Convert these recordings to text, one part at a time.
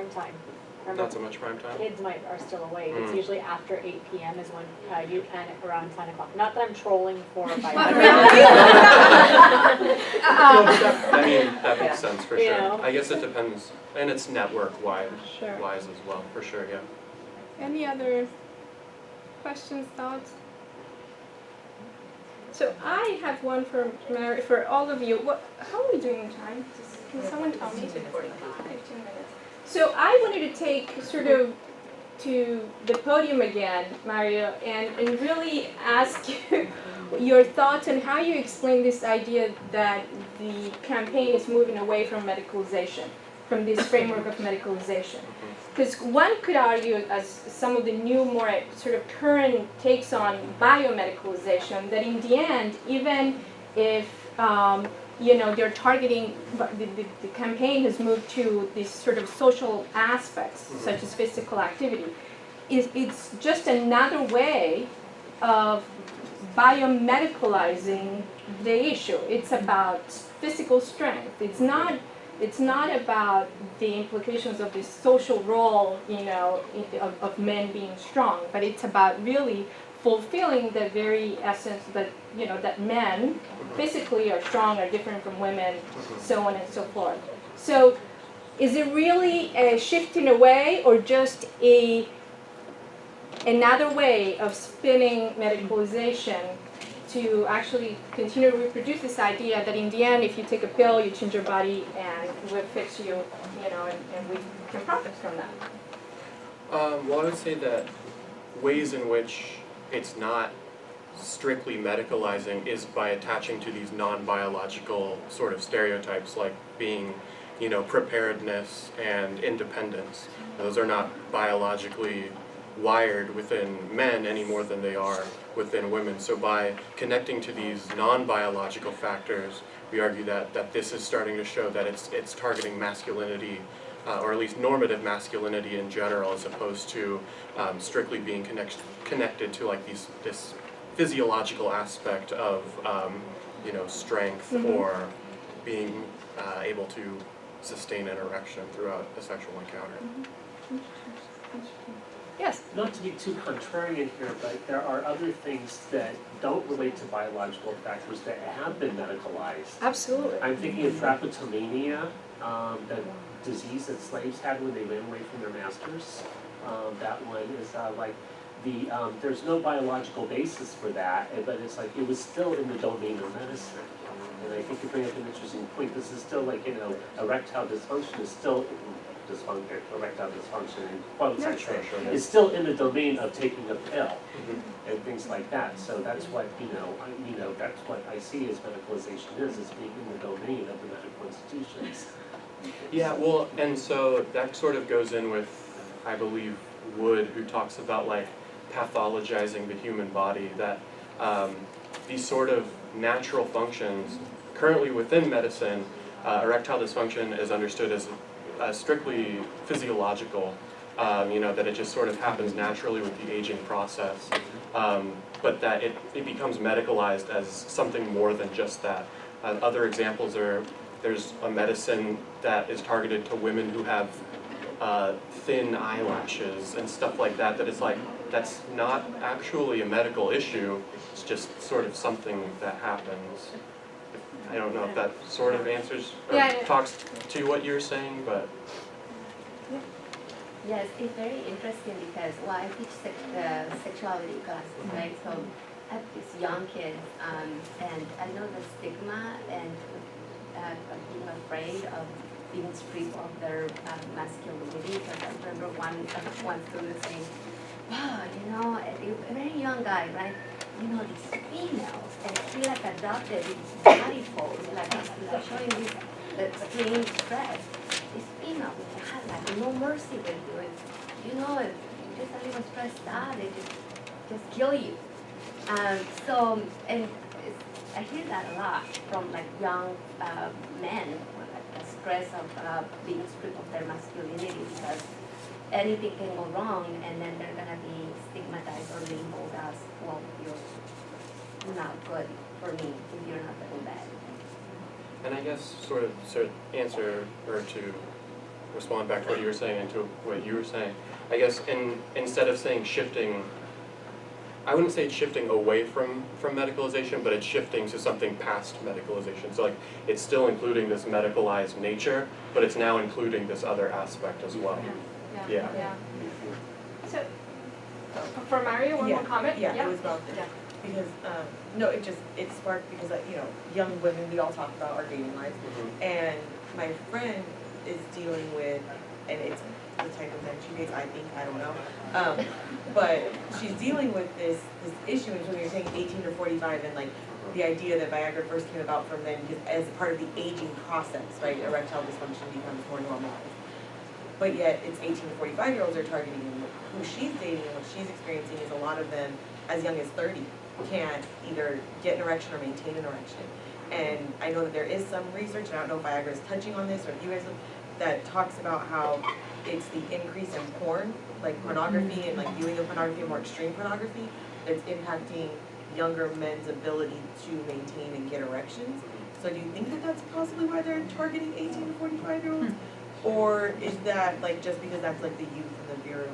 prime time. Remember, not so much prime time? kids are still awake. It's usually after 8 p.m. is when you and around 10 o'clock. Not that I'm trolling for by I mean, that makes sense for sure. know. I guess it depends, and it's network-wise Sure. as well, for sure, yeah. Any other questions, thoughts? So I have one for Mary, for all of you. How are we doing in time? Can someone tell me? 15 minutes. So I wanted to take sort of to the podium again, Mario, and really ask you your thoughts on how you explain this idea that the campaign is moving away from medicalization, from this framework of medicalization. Because one could argue, as some of the new, more sort of current takes on biomedicalization, that in the end, even if they're targeting, the campaign has moved to these sort of social aspects, such as physical activity. It's just another way of biomedicalizing the issue. It's about physical strength. It's not about the implications of this social role, of men being strong, but it's about really fulfilling the very essence that, that men physically are strong, are different from women, so on and so forth. So is it really a shifting away, or just another way of spinning medicalization to actually continue to reproduce this idea that in the end, if you take a pill, you change your body, and we'll fix you, and we can profit from that? Well, I would say that ways in which it's not strictly medicalizing is by attaching to these non-biological sort of stereotypes, like being, preparedness and independence. Those are not biologically wired within men any more than they are within women. So by connecting to these non-biological factors, we argue that this is starting to show that it's targeting masculinity, or at least normative masculinity in general, as opposed to strictly being connected to like this physiological aspect of strength or being able to sustain an erection throughout a sexual encounter. Yes? Not to be too contrarian here, but there are other things that don't relate to biological factors that have been medicalized. Absolutely. I'm thinking of drapetomania, the disease that slaves had when they ran away from their masters. That one is there's no biological basis for that, but it's like it was still in the domain of medicine. And I think you bring up an interesting point. This is still like, erectile dysfunction is still erectile dysfunction in quotes, I say, is still in the domain of taking a pill and things like that. So that's what that's what I see as medicalization is being in the domain of the medical institutions. Yeah, well, and so that sort of goes in with, I believe, Wood, who talks about like pathologizing the human body, that these sort of natural functions currently within medicine, erectile dysfunction is understood as strictly physiological, that it just sort of happens naturally with the aging process, but that it becomes medicalized as something more than just that. Other examples are, there's a medicine that is targeted to women who have thin eyelashes and stuff like that, that it's like, that's not actually a medical issue, it's just sort of something that happens. I don't know if that sort of answers or talks to what you're saying, but... Yes, it's very interesting because, I teach sexuality classes, right? So I have these young kids, and I know the stigma and being afraid of being stripped of their masculinity. Because I remember one student saying, wow, a very young guy, right? These females, and he like adopted his body pose, like showing this extreme stress. These females had like no mercy with you. If just a little stressed out, they just kill you. And I hear that a lot from like young men, like the stress of being stripped of their masculinity because anything can go wrong, and then they're gonna be stigmatized or labeled as, well, you're not good for me if you're not doing that. And I guess sort of answer her to respond back to what you were saying and to what you were saying. I guess instead of saying shifting, I wouldn't say it's shifting away from medicalization, but it's shifting to something past medicalization. So like it's still including this medicalized nature, but it's now including this other aspect as well. Yeah. So, for Mario, one more comment? Yeah, it was about that. Because, no, it sparked because, young women, we all talk about our dating lives. And my friend is dealing with, and it's the type of men she dates, I think, I don't know. But she's dealing with this issue, and when you're saying 18 to 45, and like the idea that Viagra first came about from then as part of the aging process, right? Erectile dysfunction becomes more normalized. But yet, it's 18 to 45-year-olds are targeting, and who she's dating and what she's experiencing is a lot of them, as young as 30, can't either get an erection or maintain an erection. And I know that there is some research, and I don't know if Viagra is touching on this, or if you guys, that talks about how it's the increase in porn, like pornography and like viewing of pornography and more extreme pornography, that's impacting younger men's ability to maintain and get erections. So do you think that that's possibly why they're targeting 18 to 45-year-olds? Or is that like just because that's like the youth and the virility?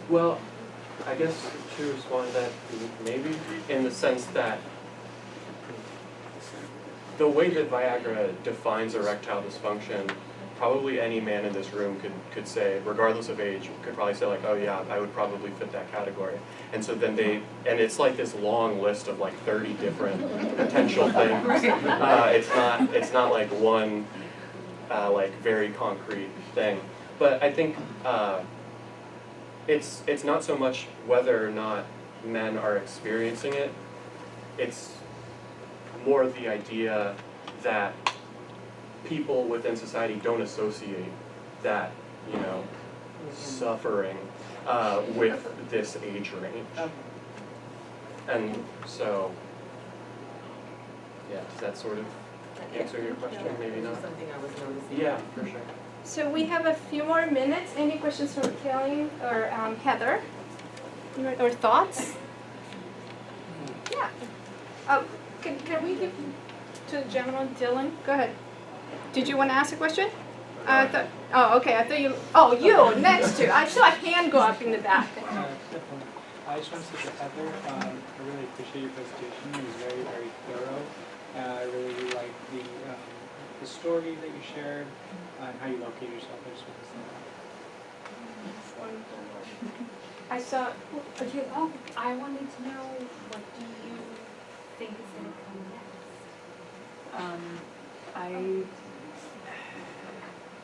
Well, I guess to respond to that, maybe in the sense that the way that Viagra defines erectile dysfunction, probably any man in this room could say, regardless of age, could probably say like, oh yeah, I would probably fit that category. And so then and it's like this long list of like 30 different potential things. It's not like one like very concrete thing. But I think it's not so much whether or not men are experiencing it, it's more the idea that people within society don't associate that, suffering with this age range. And so, yeah, does that sort of answer your question? Maybe not. Something I was noticing. Yeah, for sure. So we have a few more minutes. Any questions from Kelly or Heather? Or thoughts? Yeah. Can we give to the gentleman, Dylan? Go ahead. Did you want to ask a question? Okay. I thought you. Oh, you next to. I saw a hand go up in the back. Definitely. I just want to say to Heather, I really appreciate your presentation. It was very, very thorough. I really like the story that you shared and how you locate yourself. I just want to say that. I saw. I wanted to know, what do you think is going to come next?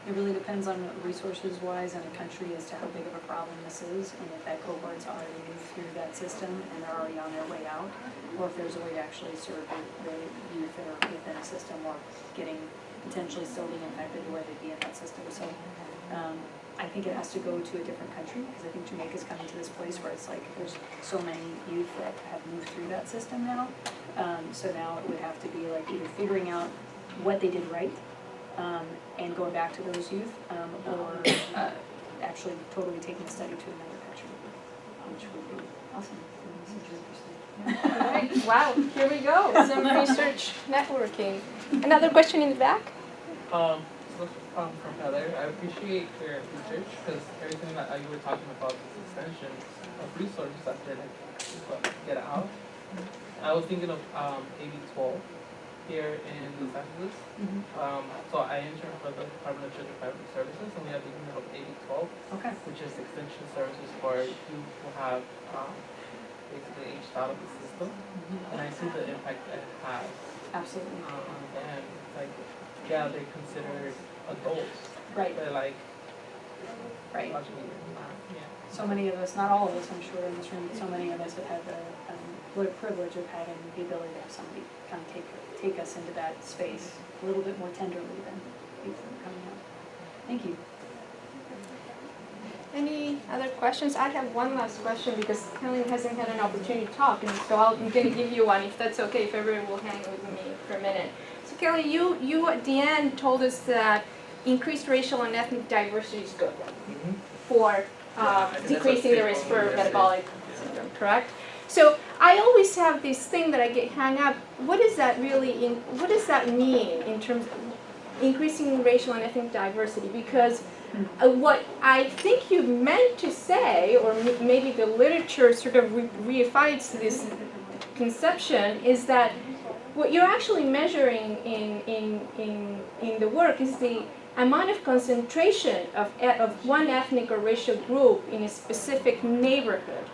It really depends on resources-wise and the country as to how big of a problem this is, and if that cohort's already moved through that system and they're already on their way out, or if there's a way to actually serve the youth that are within a system or potentially still being infected the way they'd be in that system. So I think it has to go to a different country, because I think Jamaica's coming to this place where it's like there's so many youth that have moved through that system now. So now it would have to be like either figuring out what they did right, and going back to those youth, or actually totally taking the study to another country, which would be awesome. Right. Wow, here we go. Some research networking. Another question in the back? From Heather, I appreciate your research, because everything that you were talking about is extension of resources that get out. I was thinking of AB 12 here in Los Angeles. So I intern for the Department of Children and Family Services, and we have the unit of AB 12, Okay. which is extension services for youth who have basically aged out of the system. And I see the impact that it has Absolutely. on them. It's like, yeah, they're considered adults. Right. They're like Right. watching you. Yeah. So many of us, not all of us, I'm sure in this room, but so many of us have had the privilege of having the ability to have somebody kind of take us into that space a little bit more tenderly than youth that are coming out. Thank you. Any other questions? I have one last question because Kelly hasn't had an opportunity to talk, and so I'm going to give you one if that's okay, if everyone will hang with me for a minute. So Kelly, you at the end told us that increased racial and ethnic diversity is good for decreasing the risk for metabolic syndrome, correct? So I always have this thing that I get hung up. What does that really? What does that mean in terms of increasing racial and ethnic diversity, because what I think you meant to say, or maybe the literature sort of reifies this conception, is that what you're actually measuring in the work is the amount of concentration of one ethnic or racial group in a specific neighborhood,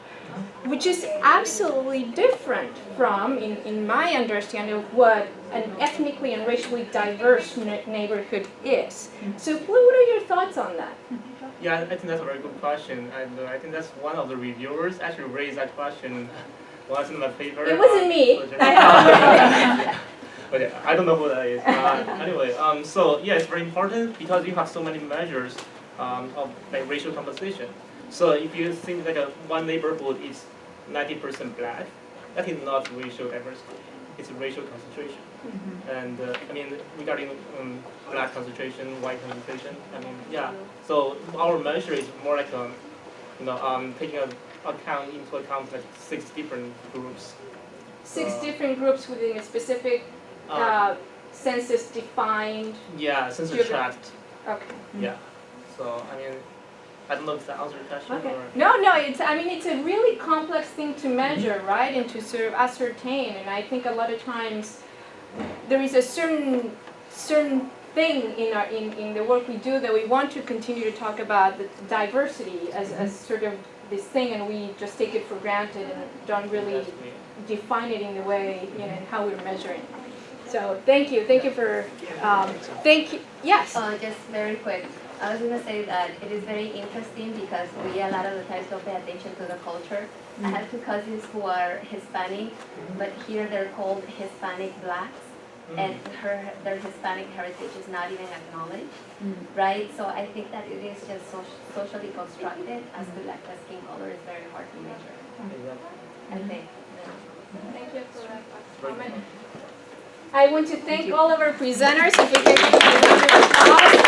which is absolutely different from, in my understanding, of what an ethnically and racially diverse neighborhood is. So what are your thoughts on that? Yeah, I think that's a very good question, and I think that's one of the reviewers actually raised that question once in my paper. It wasn't me. But yeah, I don't know who that is. Anyway, so yeah, it's very important because you have so many measures of like racial composition. So if you think like one neighborhood is 90% black, that is not racial diversity. It's racial concentration. And I mean, regarding black concentration, white concentration, I mean, yeah. So our measure is more like taking into account like 6 different groups. 6 different groups within a specific census defined. Yeah, census tract. Okay. Yeah. So I mean, I don't know if that answers your question. Okay. Or... No, it's a really complex thing to measure, right, and to sort of ascertain. And I think a lot of times there is a certain thing in the work we do that we want to continue to talk about the diversity as sort of this thing, and we just take it for granted and don't really define it in the way, how we're measuring. So thank you for yes. Just very quick. I was going to say that it is very interesting because we a lot of the times don't pay attention to the culture. I have 2 cousins who are Hispanic, but here they're called Hispanic blacks, and their Hispanic heritage is not even acknowledged, right? So I think that it is just socially constructed as to like the skin color is very hard to measure. I think. Thank you for that comment. I want to thank all of our presenters. If we can give them a round of applause.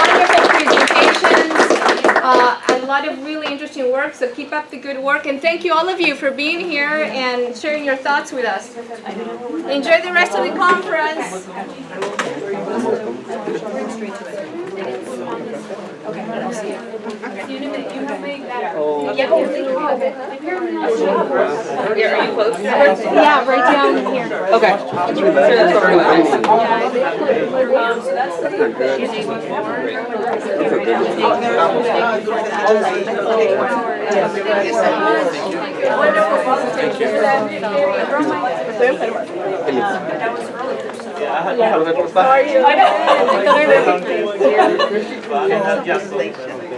Wonderful presentations. A lot of really interesting work, so keep up the good work. And thank you all of you for being here and sharing your thoughts with us. Enjoy the rest of the conference. Okay, I'll see you. You have made that. Yeah, are you close? Yeah, right down here. Okay. So that's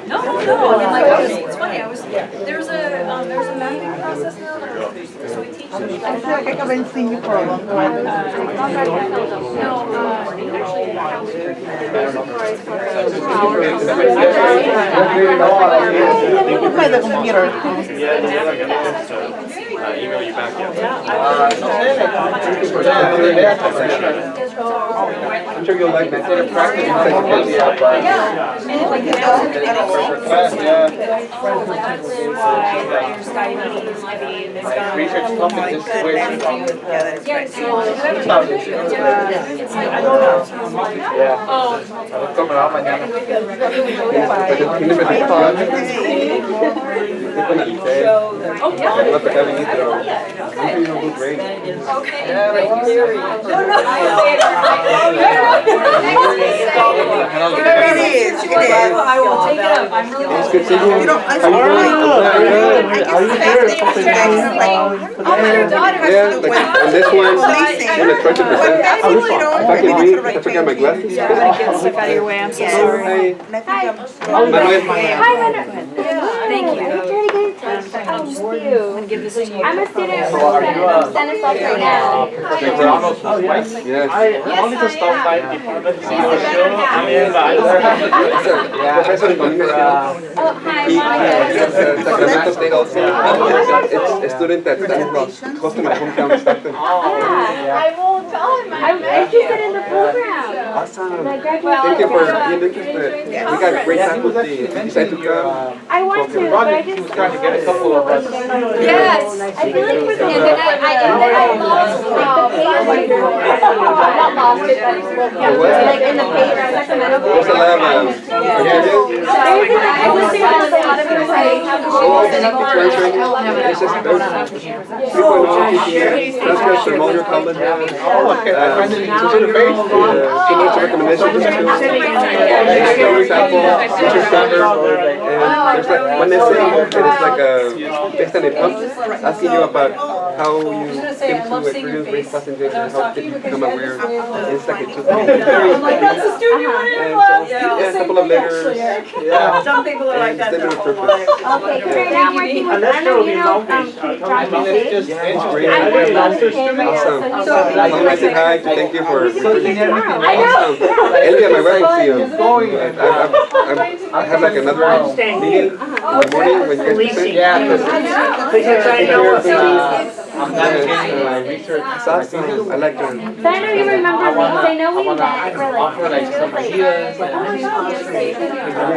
No, I mean, like, it's funny, there's a mapping process now, so we teach them. I feel like I haven't seen you for a long time. Look by the computer. Email you back yet. I'm sure you'll like that sort of practice. Research topic is where she's from. Coming out mañana. I will take it up. I'm really It's good seeing you. Yeah, like on this one, when it's 20%, if I can read, I forgot my glasses. I'm gonna get stuff out of your way. I'm so sorry. Hi, Hunter. Thank you. I'll just give this to you. I'm a student from Stanislaus right now. Yes. I only just stopped by the department to see your Yes, show. I mean, Professor Dominguez, Oh, hi, he's Sacramento State also. It's a student at Stanislaus, close to my hometown, Stockton. I will tell him I'm interested in the program. Awesome. My graduate. Thank you for program. being interested. We got great faculty. You decided to come. I want to, but I just. trying to get a couple of us. Yes. I feel like for the. And then I lost like the page. Not lost it, but yeah, like in the page, Sacramento. There's a lot of I was thinking a lot of people say. it's just there's 3.0 GPA, transcripts from all your colleges. Students recommendations. Story sample, teacher cover, and there's like one essay, and it's like a based on a pump, asking you about how you came to experience race passengers and how did you become aware. And it's like a That's the student yeah, a couple of letters. Yeah. Some people are like that their whole life. Okay, great. Now I'm working with, I know you know, John It's great. I'm working with him right now, Awesome. so he's Tell him I said hi to thank you for I know. Elvia, my wife will see you. I have like another meeting in the morning when you guys present. Because I know It's awesome. I like her. So I know you remember me, 'cause I know we met for like. offer like some ideas and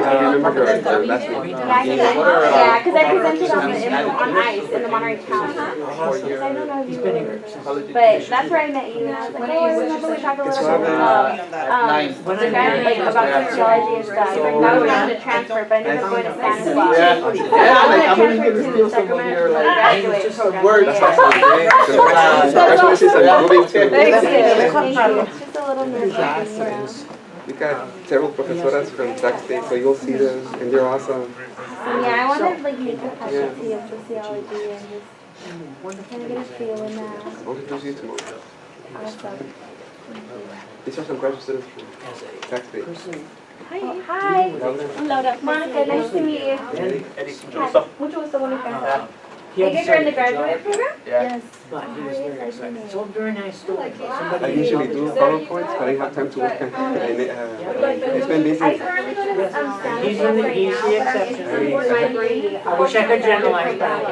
I remember her last week. Yeah, because I presented on ICE in the Monterey County. Because I don't know if you remember. But that's where I met you, and I was like, oh, I remember we talked a little bit about, the guy, like, about sociology and stuff. That was going to transfer, but I ended up going to Spanish. I'm gonna steal some of your That's awesome. Congratulations on moving to. Thank you. It's just a little nervous. We got several professoras from Sac State, so you'll see them, and they're awesome. Yeah, I want to like make a specialty of sociology and just kind of get a feel in that. I'll introduce you tomorrow. Awesome. These are some graduate students from Sac State. Hi. Hi. Laura. Monica, nice to meet you. Hi. Mucho gusto, Monica. You guys are in the graduate program? Yes. But he was very excited. So very nice story. I usually do PowerPoints, but I have time to work on it's been busy. I currently go to Spanish He's right the now, but I'm exception. in my brain. I wish I could generalize that.